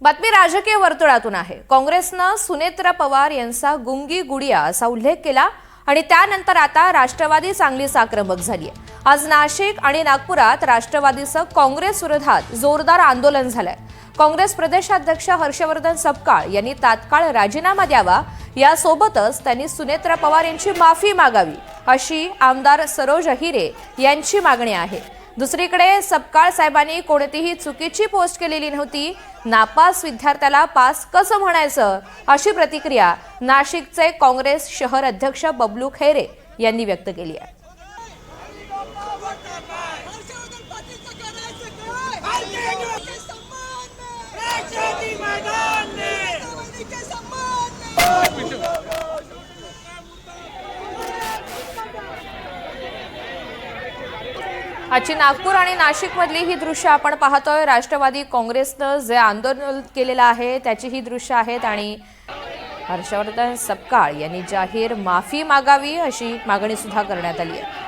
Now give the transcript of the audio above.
बातमी राजकीय वर्तुळातून आहे। काँग्रेसनं सुनेत्रा पवार यांचा गुंगी गुडिया असा उल्लेख केला आणि त्यानंतर आता राष्ट्रवादी चांगलीच आक्रमक झाली आहे। आज नाशिक आणि नागपुरात राष्ट्रवादीचं काँग्रेस विरोधात जोरदार आंदोलन झालंय। काँग्रेस प्रदेशाध्यक्ष हर्षवर्धन सपकाळ यांनी तात्काळ राजीनामा द्यावा, यासोबतच त्यांनी सुनेत्रा पवार यांची माफी मागावी अशी आमदार सरोज अहिरे यांची मागणी आहे। दुसरीकडे सपकाळ साहेबांनी कोणतीही चुकीची पोस्ट केलेली नव्हती, नापास विद्यार्थ्याला पास कसं म्हणायचं अशी प्रतिक्रिया नाशिकचे काँग्रेस शहर अध्यक्ष बबलू खैरे यांनी व्यक्त केली आहे। आजची नागपूर आणि नाशिक मधली ही दृश्य आपण पाहतोय। राष्ट्रवादी काँग्रेसनं जे आंदोलन केलेलं आहे त्याची ही दृश्य आहेत आणि हर्षवर्धन सपकाळ यांनी जाहीर माफी मागावी अशी मागणी सुद्धा करण्यात आली आहे।